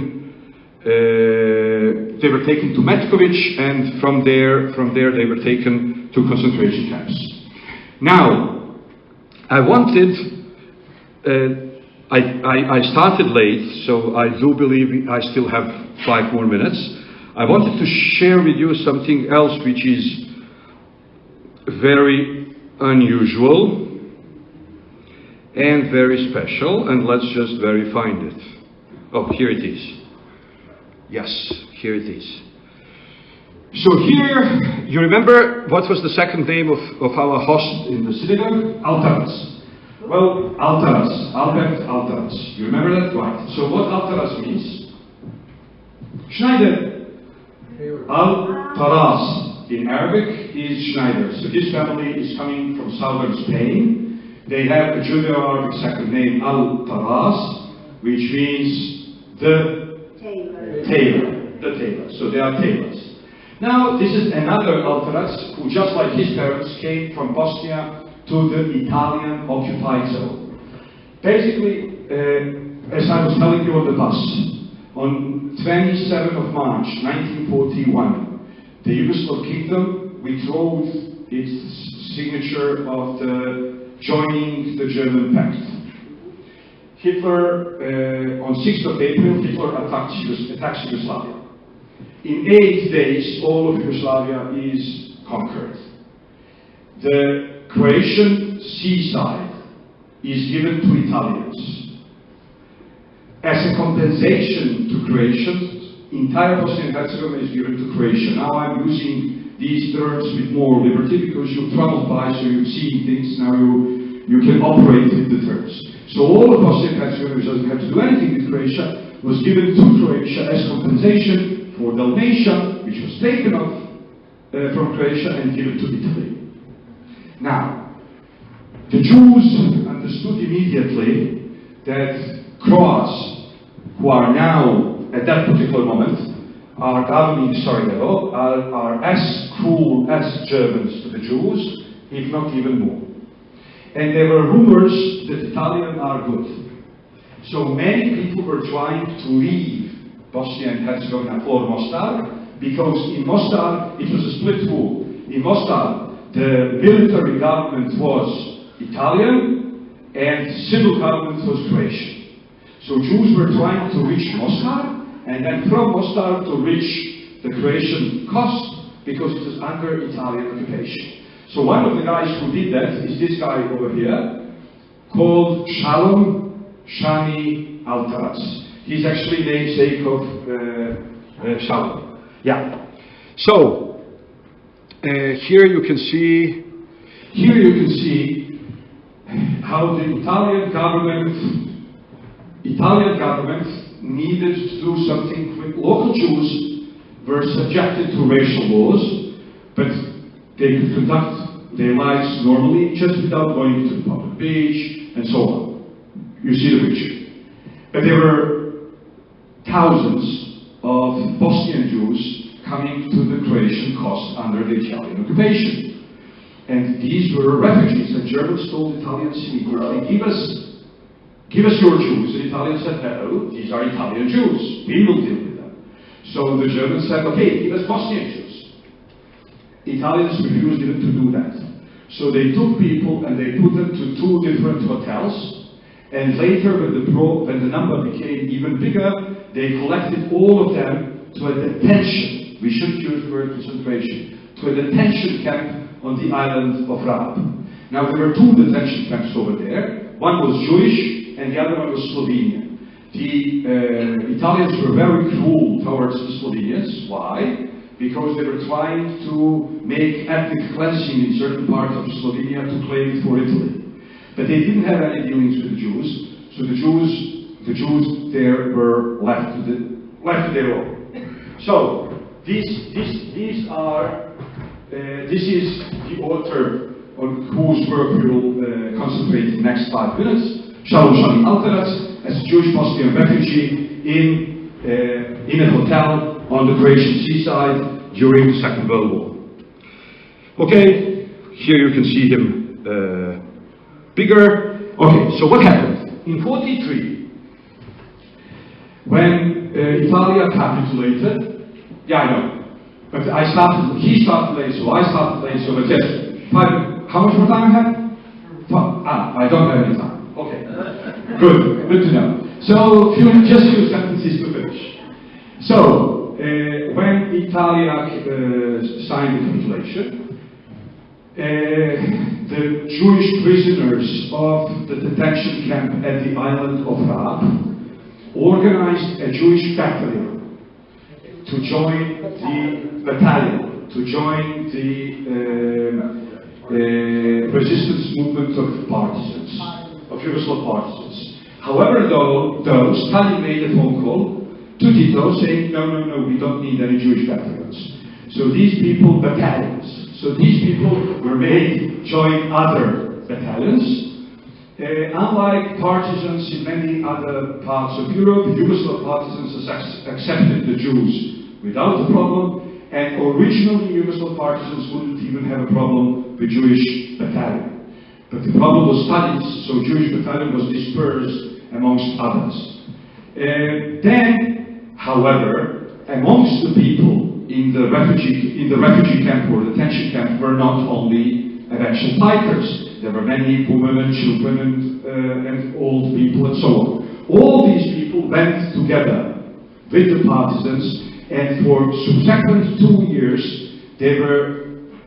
They were taken to Metkovich, and from there they were taken to concentration camps. Now, I wanted. I started late, so I do believe I still have 5 more minutes. I wanted to share with you something else which is very unusual and very special, and let's just find it. Oh, here it is. Yes, here it is. So here, you remember what was the second name of our host in the synagogue? Altaras. Well, Altaras, Albert Altaras. You remember that? Right. So what Altaras means? Schneider. Altaras in Arabic is Schneider. So this family is coming from southern Spain. They have a Judeo-Arabic second name, Altaras, which means the tailor. So they are tailors. Now, this is another Altaras who, just like his parents, came from Bosnia to the Italian occupied zone. Basically, as I was telling you on the bus, on 27th of March 1941, the Yugoslav kingdom withdrew its signature of joining the German pact. Hitler, on 6th of April, Hitler attacks Yugoslavia. In 8 days, all of Yugoslavia is conquered. The Croatian seaside is given to Italians. As a compensation to Croatians, entire Bosnia and Herzegovina is given to Croatia. Now I'm using these terms with more liberty because you've traveled by, so you've seen things. Now you can operate with the terms. So all of Bosnia and Herzegovina, which doesn't have to do anything with Croatia, was given to Croatia as compensation for Dalmatia, which was taken off from Croatia and given to Italy. Now, the Jews understood immediately that Croats, who are now, at that particular moment, are governing Sarajevo, are as cruel as Germans to the Jews, if not even more. And there were rumors that Italians are good. So many people were trying to leave Bosnia and Herzegovina for Mostar, because in Mostar it was a split rule. In Mostar, the military government was Italian and civil government was Croatian. So Jews were trying to reach Mostar, and then from Mostar to reach the Croatian coast, because it was under Italian occupation. So one of the guys who did that is this guy over here, called Shalom Shani Altaras. He's actually namesake of Shalom. Yeah. So here you can see how the Italian government needed to do something with local Jews were subjected to racial laws, but they could conduct their lives normally just without going to the public beach and so on. You see the picture. But there were thousands of Bosnian Jews coming to the Croatian coast under the Italian occupation. And these were refugees, and Germans told Italians immediately, give us your Jews. And Italians said, no, these are Italian Jews. We will deal with them. So the Germans said, okay, give us Bosnian Jews. Italians refused even to do that. So they took people and they put them to 2 different hotels. And later, when the number became even bigger, they collected all of them to a detention. We shouldn't use the word concentration. To a detention camp on the island of Rab. Now there were 2 detention camps over there. One was Jewish and the other one was Slovenian. the Italians were very cruel towards the Slovenians. Why? Because they were trying to make ethnic cleansing in certain parts of Slovenia to claim it for Italy. But they didn't have any dealings with the Jews, so the Jews there were left to their own. So this is the author on whose work we will concentrate in the next 5 minutes. Shalom Shani Alcaraz, as a Jewish Bosnian refugee in a hotel on the Croatian seaside during the Second World War. Okay, here you can see him bigger. Okay, so what happened? In 43, when Italia capitulated, yeah, I know, but he started late, so I started late, so let's just, how much more time I have? I don't have any time. Okay, good to know. So, just few sentences to finish. So, when Italia signed the capitulation, the Jewish prisoners of the detention camp at the island of Rab organized a Jewish battalion to join the resistance movement of partisans, of Yugoslav partisans. However, though, Stalin made a phone call to Tito saying, no, we don't need any Jewish battalions. So these people, battalions. So these people were made join other battalions. Unlike partisans in many other parts of Europe, Yugoslav partisans accepted the Jews without a problem, and originally Yugoslav partisans wouldn't even have a problem with Jewish battalion. But the problem was Stalin's, so Jewish battalion was dispersed amongst others. Then, however, amongst the people in the refugee camp or detention camp were not only eventual fighters. There were many women and children and old people and so on. All these people went together with the partisans, and for subsequent 2 years they were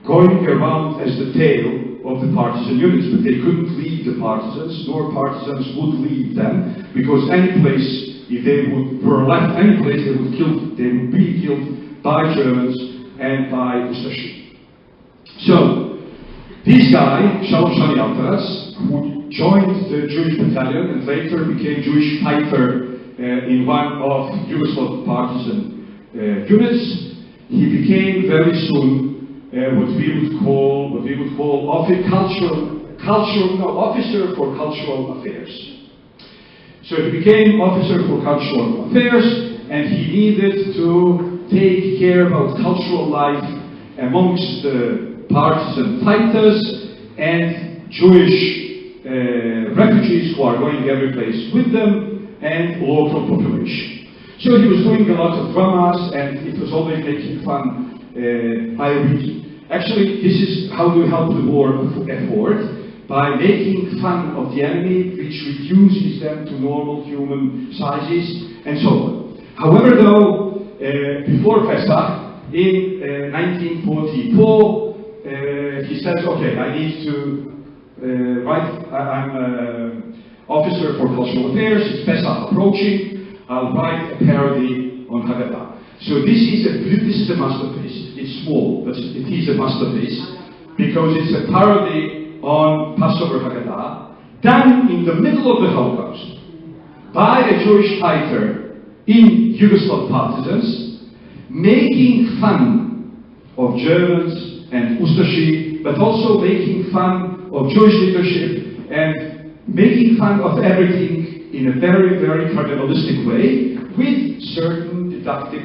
going around as the tail of the partisan units, but they couldn't lead the partisans, nor partisans would lead them, because any place, if they were left any place, they would be killed by Germans and by Ustashi. So, this guy, Shalom Shani Alcaraz, who joined the Jewish battalion and later became Jewish fighter in one of Yugoslav partisan units, he became very soon what we would call officer for cultural affairs. So he became officer for cultural affairs, and he needed to take care about cultural life amongst the partisan fighters and Jewish refugees who are going every place with them, and local population. So he was doing a lot of dramas, and it was always making fun. Actually, this is how we help the war effort, by making fun of the enemy, which reduces them to normal human sizes, and so on. However, though, before Pesach, in 1944, he says, okay, I need to I'm officer for cultural affairs, it's Pesach approaching, I'll write a parody on Haggadah. So this is a masterpiece. It's small, but it is a masterpiece, because it's a parody on Passover Haggadah, done in the middle of the Holocaust, by a Jewish fighter in Yugoslav partisans, making fun of Germans and Ustashi, but also making fun of Jewish leadership and making fun of everything in a very, very carnivalistic way, with certain didactic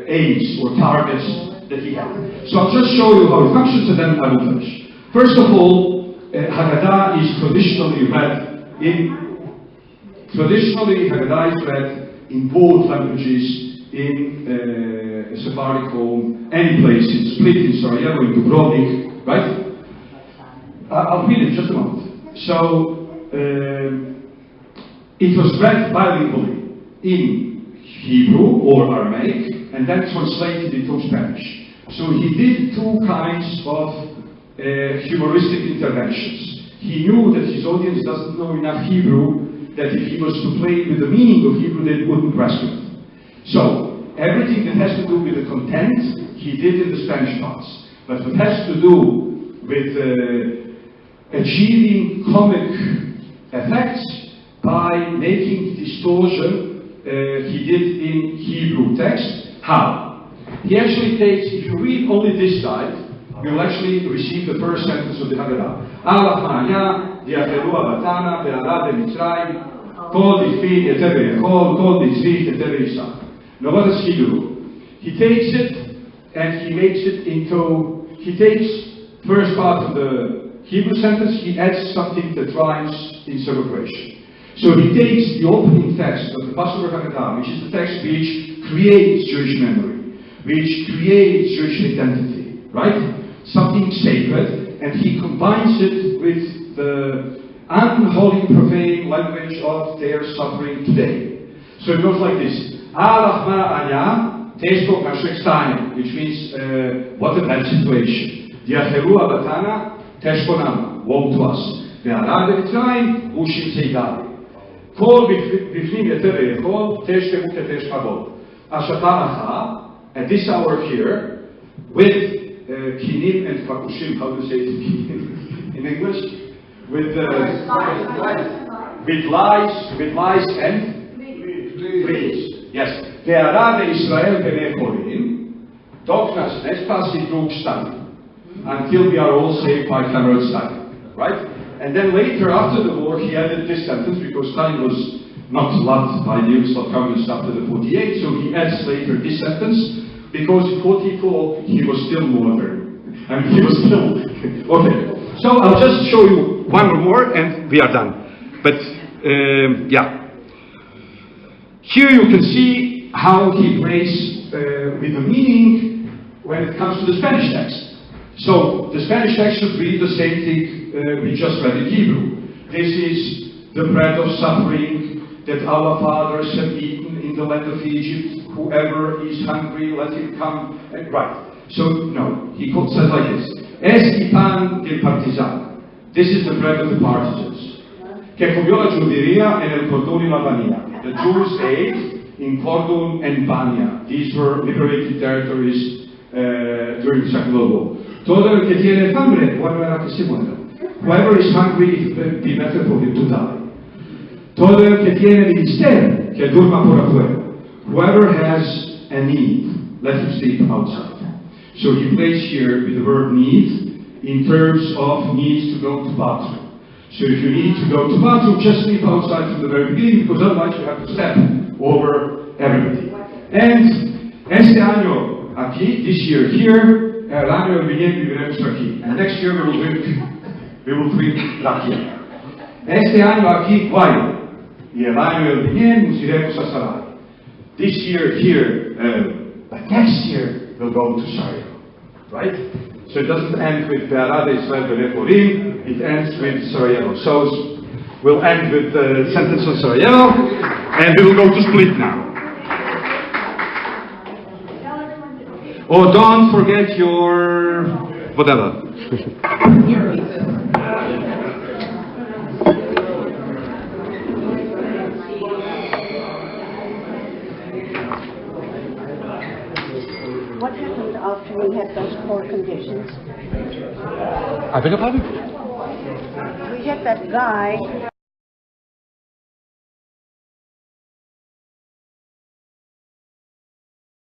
aims or targets that he had. So I'll just show you how it functions, and then I will finish. First of all, Haggadah is traditionally read in both languages in a Sephardic home, any place. It's split in Sarajevo, in Dubrovnik, right? I'll read it just a moment. So, it was read bilingually in Hebrew or Aramaic, and then translated into Spanish. So he did two kinds of humoristic interventions. He knew that his audience doesn't know enough Hebrew that if he was to play with the meaning of Hebrew, they wouldn't grasp it. So, everything that has to do with the content, he did in the Spanish parts. But what has to do with achieving comic effects by making distortion, he did in Hebrew text. How? He actually takes, if you read only this side, you will actually receive the first sentence of the Haggadah. Allah Hanaya, Diaferua Batana, Be'ala de Mitzrayim, Kol Difid Etere Echol, Kol Dizvit Etere Yisach. Now what does he do? He takes it and he makes it into, he takes first part of the Hebrew sentence, he adds something that rhymes in separation. So he takes the opening text of the Passover Haggadah, which is the text which creates Jewish memory, which creates Jewish identity, right? Something sacred, and he combines it with the unholy, profane language of their suffering today. So it goes like this. Alachma anya, testo kashekstane, which means, what a bad situation. Diacheru abatana, teshkonama, woe to us. Ve'ala de'mitzrayim, ushim seidari. Kol bifnim yeter echol, teshtemu ketesh chabod. Ashata acha, at this hour here, with kinim and fakushim, how to say it in English? With lies and fleas. Yes. Ve'ara Israel b'nei cholim, doknas nespasi drug study, until we are all saved by Cameron study. Right? And then later, after the war, he added this sentence because Stalin was not loved by the Yugoslav communists after the 48, so he adds later this sentence. Because in 44, he was still modern. I mean, he was still... Okay. So I'll just show you one more and we are done. But, yeah. Here you can see how he plays with the meaning when it comes to the Spanish text. So, the Spanish text should read the same thing we just read in Hebrew. This is the bread of suffering that our fathers have eaten in the land of Egypt. Whoever is hungry, let him come. Right. So, no. He says like this. Esti pan del partisan. This is the bread of the partisans. Que comió la Judería en el Cordón y la Bania. The Jews ate in Cordon and Bania. These were liberated territories during the Second World War. Todo el que tiene hambre, whoever is hungry, it would be better for him to die. Todo el que tiene menester, que durma por afuera. Whoever has a need, let him sleep outside. So he plays here with the word need in terms of needs to go to bathroom. So if you need to go to bathroom, just sleep outside from the very beginning, because otherwise you have to step over everybody. And este año aquí, this year here, el año que viene viviremos aquí. And next year we will drink rakia. Este año aquí, guay. Y el año que viene nos iremos a Sarai. This year here, but next year we'll go to Sarajevo, right? So it doesn't end with Be'ara Israel Be'neforim, it ends with Sarajevo. So we'll end with the sentence on Sarajevo, and we will go to Split now. Oh, don't forget your whatever. What happened after we had those 4 conditions? I beg your pardon? We had that guy